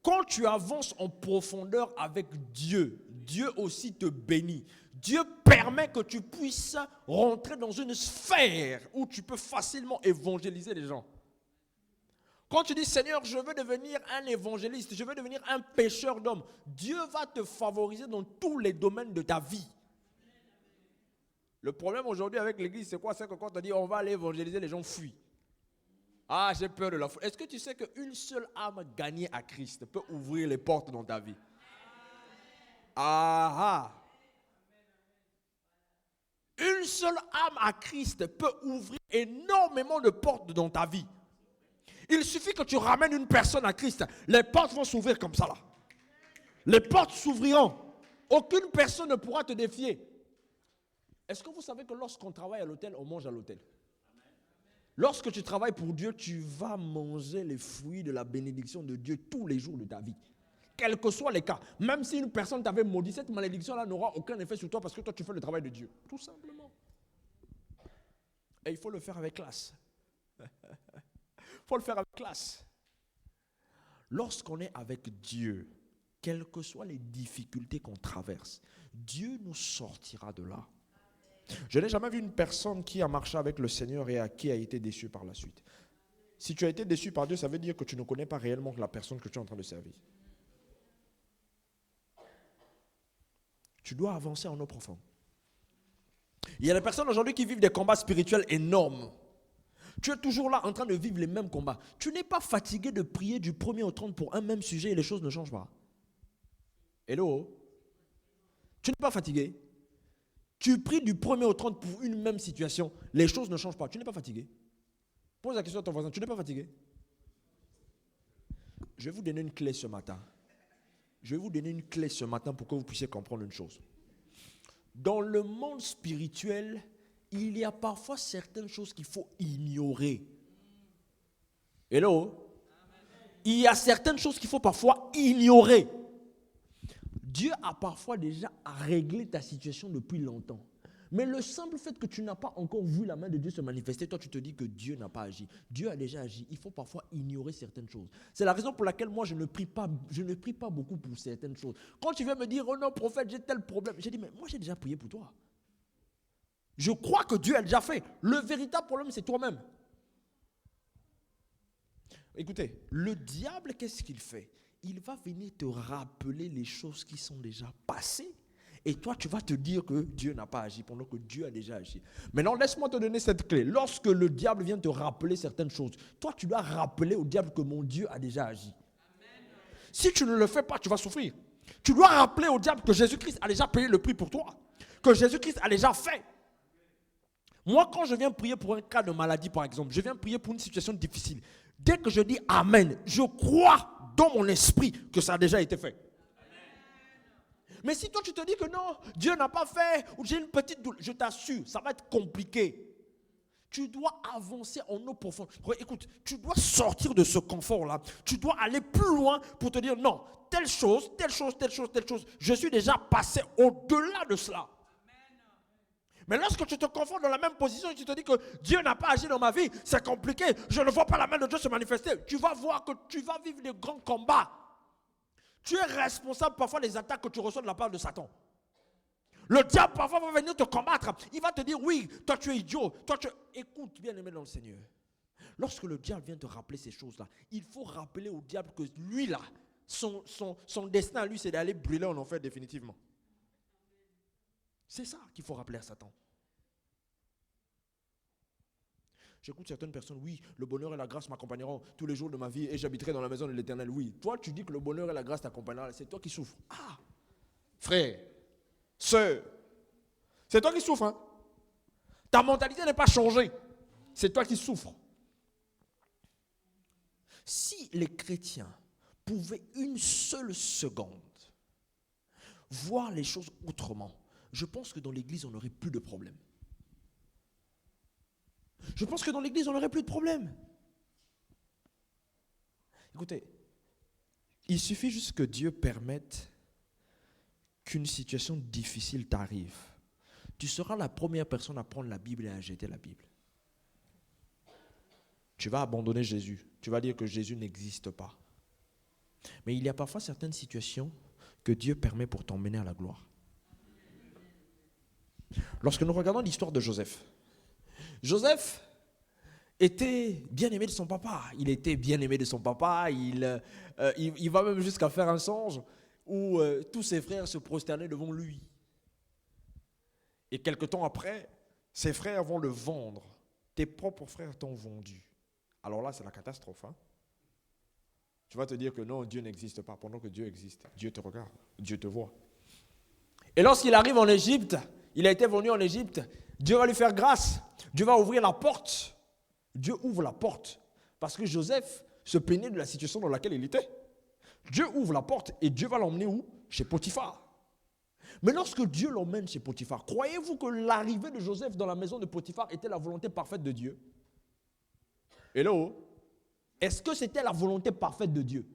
Quand tu avances en profondeur avec Dieu, Dieu aussi te bénit. Dieu permet que tu puisses rentrer dans une sphère où tu peux facilement évangéliser les gens. Quand tu dis, Seigneur, je veux devenir un évangéliste, je veux devenir un pêcheur d'hommes, Dieu va te favoriser dans tous les domaines de ta vie. Le problème aujourd'hui avec l'église, c'est quoi? C'est que quand on dit, on va aller évangéliser, les gens fuient. Ah, j'ai peur de la foule. Est-ce que tu sais qu'une seule âme gagnée à Christ peut ouvrir les portes dans ta vie? Ah ah. Une seule âme à Christ peut ouvrir énormément de portes dans ta vie. Il suffit que tu ramènes une personne à Christ. Les portes vont s'ouvrir comme ça là. Les portes s'ouvriront. Aucune personne ne pourra te défier. Est-ce que vous savez que lorsqu'on travaille à l'hôtel, on mange à l'hôtel? Lorsque tu travailles pour Dieu, tu vas manger les fruits de la bénédiction de Dieu tous les jours de ta vie. Quels que soient les cas. Même si une personne t'avait maudit, cette malédiction-là n'aura aucun effet sur toi parce que toi, tu fais le travail de Dieu. Tout simplement. Et il faut le faire avec classe. Il faut le faire avec classe. Lorsqu'on est avec Dieu, quelles que soient les difficultés qu'on traverse, Dieu nous sortira de là. Je n'ai jamais vu une personne qui a marché avec le Seigneur et qui a été déçue par la suite. Si tu as été déçu par Dieu, ça veut dire que tu ne connais pas réellement la personne que tu es en train de servir. Tu dois avancer en eau profonde. Il y a des personnes aujourd'hui qui vivent des combats spirituels énormes. Tu es toujours là en train de vivre les mêmes combats. Tu n'es pas fatigué de prier du 1er au 30 pour un même sujet et les choses ne changent pas. Hello? Tu n'es pas fatigué? Tu pries du 1er au 30 pour une même situation, les choses ne changent pas. Tu n'es pas fatigué? Pose la question à ton voisin, tu n'es pas fatigué? Je vais vous donner une clé ce matin. Je vais vous donner une clé ce matin pour que vous puissiez comprendre une chose. Dans le monde spirituel, il y a parfois certaines choses qu'il faut ignorer. Hello? Il y a certaines choses qu'il faut parfois ignorer. Dieu a parfois déjà réglé ta situation depuis longtemps. Mais le simple fait que tu n'as pas encore vu la main de Dieu se manifester, toi tu te dis que Dieu n'a pas agi. Dieu a déjà agi. Il faut parfois ignorer certaines choses. C'est la raison pour laquelle moi je ne prie pas beaucoup pour certaines choses. Quand tu viens me dire, oh non prophète, j'ai tel problème, j'ai dit, mais moi j'ai déjà prié pour toi. Je crois que Dieu a déjà fait. Le véritable problème c'est toi-même. Écoutez, le diable qu'est-ce qu'il fait? Il va venir te rappeler les choses qui sont déjà passées. Et toi, tu vas te dire que Dieu n'a pas agi pendant que Dieu a déjà agi. Maintenant, laisse-moi te donner cette clé. Lorsque le diable vient te rappeler certaines choses, toi, tu dois rappeler au diable que mon Dieu a déjà agi. Amen. Si tu ne le fais pas, tu vas souffrir. Tu dois rappeler au diable que Jésus-Christ a déjà payé le prix pour toi. Que Jésus-Christ a déjà fait. Moi, quand je viens prier pour un cas de maladie, par exemple, je viens prier pour une situation difficile. Dès que je dis Amen, je crois dans mon esprit que ça a déjà été fait. Mais si toi tu te dis que non, Dieu n'a pas fait, ou j'ai une petite douleur, je t'assure, ça va être compliqué. Tu dois avancer en eau profonde. Écoute, tu dois sortir de ce confort-là. Tu dois aller plus loin pour te dire non, telle chose, je suis déjà passé au-delà de cela. Mais lorsque tu te confonds dans la même position et tu te dis que Dieu n'a pas agi dans ma vie, c'est compliqué, je ne vois pas la main de Dieu se manifester, tu vas voir que tu vas vivre des grands combats. Tu es responsable parfois des attaques que tu reçois de la part de Satan. Le diable parfois va venir te combattre. Il va te dire oui, toi tu es idiot. Écoute, bien-aimé dans le Seigneur. Lorsque le diable vient te rappeler ces choses-là, il faut rappeler au diable que lui là, son destin à lui c'est d'aller brûler en enfer définitivement. C'est ça qu'il faut rappeler à Satan. J'écoute certaines personnes, oui, le bonheur et la grâce m'accompagneront tous les jours de ma vie et j'habiterai dans la maison de l'Éternel. Oui, toi tu dis que le bonheur et la grâce t'accompagneront, c'est toi qui souffres. Ah, frère, sœur, c'est toi qui souffres. Hein? Ta mentalité n'est pas changée, c'est toi qui souffres. Si les chrétiens pouvaient une seule seconde voir les choses autrement, je pense que dans l'église on n'aurait plus de problème. Je pense que dans l'église, on n'aurait plus de problème. Écoutez, il suffit juste que Dieu permette qu'une situation difficile t'arrive. Tu seras la première personne à prendre la Bible et à jeter la Bible. Tu vas abandonner Jésus. Tu vas dire que Jésus n'existe pas. Mais il y a parfois certaines situations que Dieu permet pour t'emmener à la gloire. Lorsque nous regardons l'histoire de Joseph, Joseph était bien aimé de son papa. Il était bien aimé de son papa. Il va même jusqu'à faire un songe où tous ses frères se prosternaient devant lui. Et quelque temps après, ses frères vont le vendre. Tes propres frères t'ont vendu. Alors là, c'est la catastrophe. Hein? Tu vas te dire que non, Dieu n'existe pas. Pendant que Dieu existe, Dieu te regarde, Dieu te voit. Et lorsqu'il arrive en Égypte, il a été venu en Égypte, Dieu va lui faire grâce. Dieu va ouvrir la porte. Dieu ouvre la porte. Parce que Joseph se plaignait de la situation dans laquelle il était. Dieu ouvre la porte et Dieu va l'emmener où? Chez Potiphar. Mais lorsque Dieu l'emmène chez Potiphar, croyez-vous que l'arrivée de Joseph dans la maison de Potiphar était la volonté parfaite de Dieu? Hello? Est-ce que c'était la volonté parfaite de Dieu?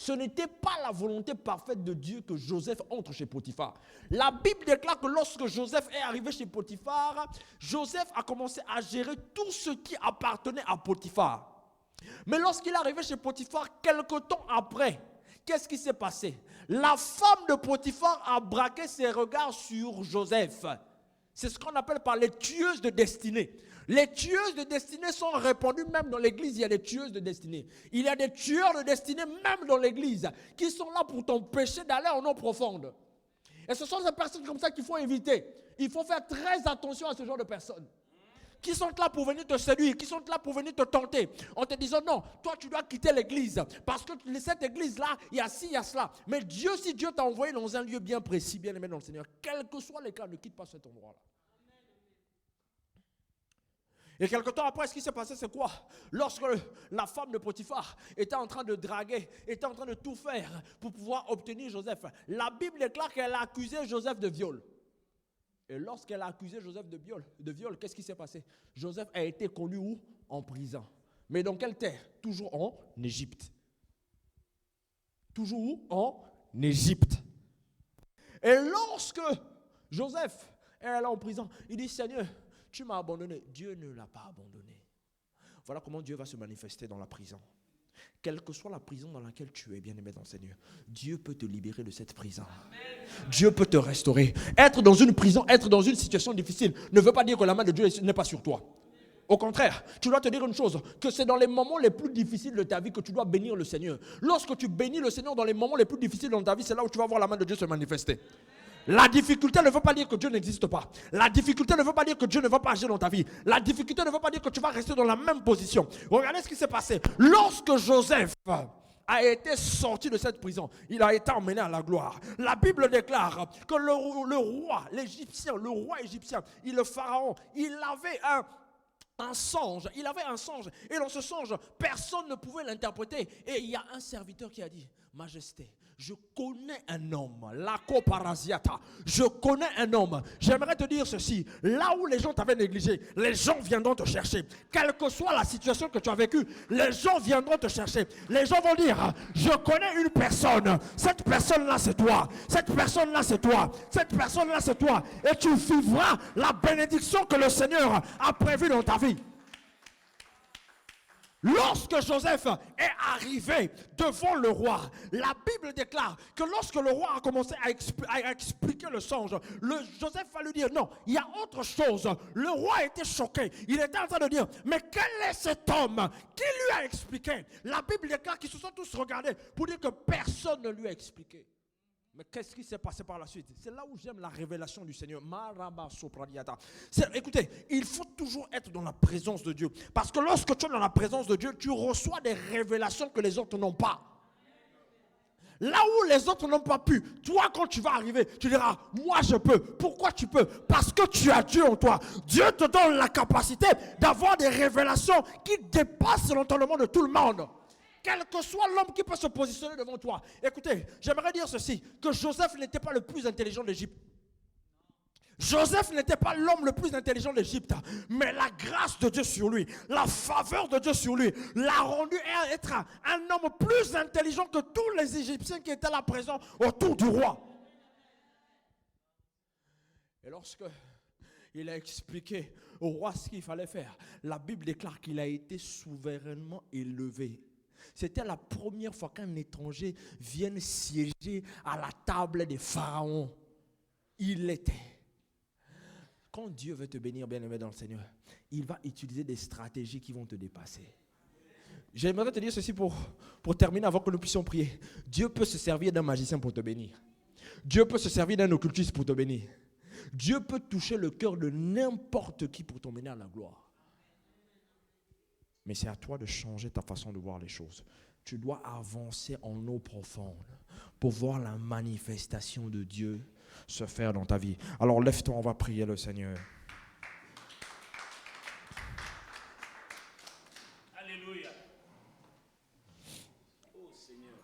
Ce n'était pas la volonté parfaite de Dieu que Joseph entre chez Potiphar. La Bible déclare que lorsque Joseph est arrivé chez Potiphar, Joseph a commencé à gérer tout ce qui appartenait à Potiphar. Mais lorsqu'il est arrivé chez Potiphar, quelque temps après, qu'est-ce qui s'est passé? La femme de Potiphar a braqué ses regards sur Joseph. C'est ce qu'on appelle par les tueuses de destinée. Les tueuses de destinée sont répandues même dans l'église. Il y a des tueuses de destinée. Il y a des tueurs de destinée même dans l'église qui sont là pour t'empêcher d'aller en eau profonde. Et ce sont ces personnes comme ça qu'il faut éviter. Il faut faire très attention à ce genre de personnes. Qui sont là pour venir te séduire, qui sont là pour venir te tenter, en te disant non, toi tu dois quitter l'église, parce que cette église-là, il y a ci, il y a cela. Mais Dieu, si Dieu t'a envoyé dans un lieu bien précis, bien aimé dans le Seigneur, quel que soit les cas, ne quitte pas cet endroit-là. Et quelque temps après, ce qui s'est passé, c'est quoi? Lorsque la femme de Potiphar était en train de draguer, était en train de tout faire pour pouvoir obtenir Joseph, la Bible déclare qu'elle a accusé Joseph de viol. Et lorsqu'elle a accusé Joseph de viol, qu'est-ce qui s'est passé? Joseph a été conduit où? En prison. Mais dans quelle terre? Toujours en Égypte. Toujours où? En Égypte. Et lorsque Joseph est là en prison, il dit, Seigneur, tu m'as abandonné. Dieu ne l'a pas abandonné. Voilà comment Dieu va se manifester dans la prison. Quelle que soit la prison dans laquelle tu es, bien-aimé dans le Seigneur, Dieu peut te libérer de cette prison. Dieu peut te restaurer. Être dans une prison, être dans une situation difficile ne veut pas dire que la main de Dieu n'est pas sur toi. Au contraire, tu dois te dire une chose, que c'est dans les moments les plus difficiles de ta vie que tu dois bénir le Seigneur. Lorsque tu bénis le Seigneur dans les moments les plus difficiles de ta vie, c'est là où tu vas voir la main de Dieu se manifester. La difficulté ne veut pas dire que Dieu n'existe pas. La difficulté ne veut pas dire que Dieu ne va pas agir dans ta vie. La difficulté ne veut pas dire que tu vas rester dans la même position. Regardez ce qui s'est passé. Lorsque Joseph a été sorti de cette prison, il a été emmené à la gloire. La Bible déclare que le roi égyptien, le pharaon, il avait un songe. Il avait un songe. Et dans ce songe, personne ne pouvait l'interpréter. Et il y a un serviteur qui a dit, Majesté, je connais un homme, la coparasiata. Je connais un homme. J'aimerais te dire ceci. Là où les gens t'avaient négligé, les gens viendront te chercher. Quelle que soit la situation que tu as vécue, les gens viendront te chercher. Les gens vont dire, je connais une personne. Cette personne-là, c'est toi. Cette personne-là, c'est toi. Cette personne-là, c'est toi. Et tu vivras la bénédiction que le Seigneur a prévue dans ta vie. Lorsque Joseph est arrivé devant le roi, la Bible déclare que lorsque le roi a commencé à expliquer le songe, Joseph va lui dire non, il y a autre chose. Le roi était choqué. Il était en train de dire, mais quel est cet homme qui lui a expliqué? La Bible déclare qu'ils se sont tous regardés pour dire que personne ne lui a expliqué. Mais qu'est-ce qui s'est passé par la suite? C'est là où j'aime la révélation du Seigneur. Écoutez, il faut toujours être dans la présence de Dieu. Parce que lorsque tu es dans la présence de Dieu, tu reçois des révélations que les autres n'ont pas. Là où les autres n'ont pas pu, toi quand tu vas arriver, tu diras, moi je peux. Pourquoi tu peux? Parce que tu as Dieu en toi. Dieu te donne la capacité d'avoir des révélations qui dépassent l'entendement de tout le monde. Quel que soit l'homme qui peut se positionner devant toi. Écoutez, j'aimerais dire ceci, que Joseph n'était pas le plus intelligent d'Égypte. Joseph n'était pas l'homme le plus intelligent d'Égypte, mais la grâce de Dieu sur lui, la faveur de Dieu sur lui, l'a rendu être un homme plus intelligent que tous les Égyptiens qui étaient là présents autour du roi. Et lorsque il a expliqué au roi ce qu'il fallait faire, la Bible déclare qu'il a été souverainement élevé. C'était la première fois qu'un étranger vienne siéger à la table des pharaons. Il l'était. Quand Dieu veut te bénir, bien-aimé dans le Seigneur, il va utiliser des stratégies qui vont te dépasser. J'aimerais te dire ceci pour terminer avant que nous puissions prier. Dieu peut se servir d'un magicien pour te bénir. Dieu peut se servir d'un occultiste pour te bénir. Dieu peut toucher le cœur de n'importe qui pour t'emmener à la gloire. Mais c'est à toi de changer ta façon de voir les choses. Tu dois avancer en eau profonde pour voir la manifestation de Dieu se faire dans ta vie. Alors lève-toi, on va prier le Seigneur. Alléluia. Oh Seigneur.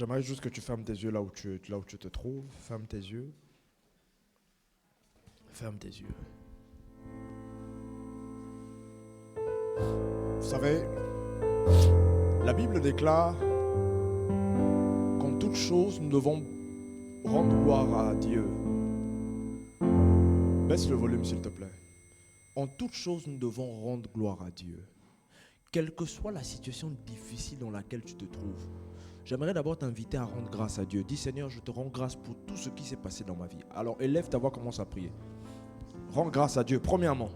J'aimerais juste que tu fermes tes yeux là où tu te trouves. Ferme tes yeux. Ferme tes yeux. Vous savez, la Bible déclare qu'en toute chose, nous devons rendre gloire à Dieu. Baisse le volume, s'il te plaît. En toute chose, nous devons rendre gloire à Dieu. Quelle que soit la situation difficile dans laquelle tu te trouves, j'aimerais d'abord t'inviter à rendre grâce à Dieu. Dis Seigneur, je te rends grâce pour tout ce qui s'est passé dans ma vie. Alors élève ta voix, commence à prier. Rends grâce à Dieu, premièrement.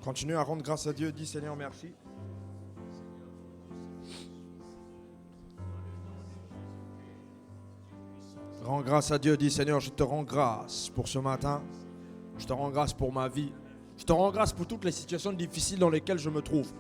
Continue à rendre grâce à Dieu. Dis Seigneur, merci. Rends grâce à Dieu. Dis Seigneur, je te rends grâce pour ce matin. Je te rends grâce pour ma vie. Je te rends grâce pour toutes les situations difficiles dans lesquelles je me trouve.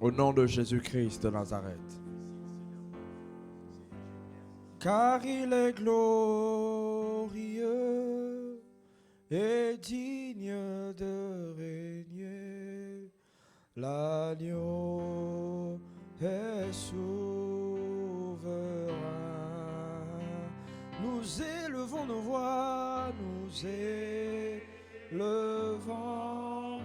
Au nom de Jésus-Christ de Nazareth. Car il est glorieux et digne de régner. L'agneau est souverain. Nous élevons nos voix, nous élevons.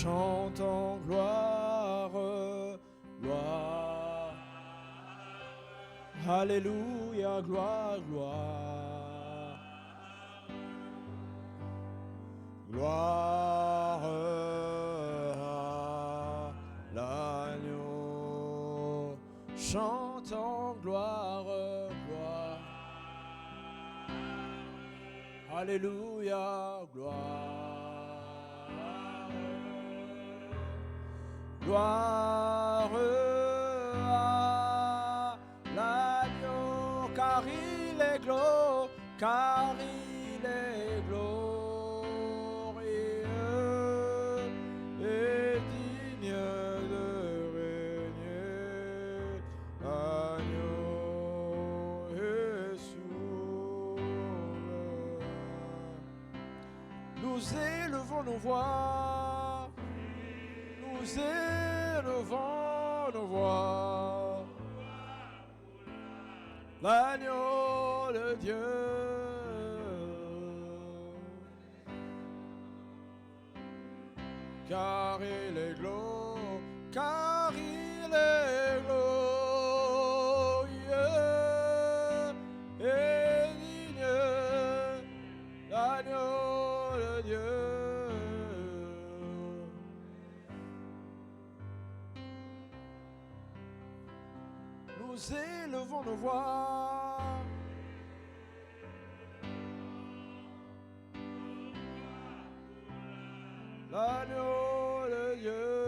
Chantons gloire, gloire. Alléluia, gloire, gloire. Gloire à l'agneau. Chantons gloire, gloire. Alléluia, gloire. Gloire à l'agneau, car il est glorieux, car il est glorieux et digne de régner. Agneau et souverain. Nous élevons nos voix. Nous élevons nos voix, l'agneau de Dieu, car il est glorieux, car il est glorieux et digne, l'agneau de Dieu. Nous élevons nos voix. L'agneau de Dieu.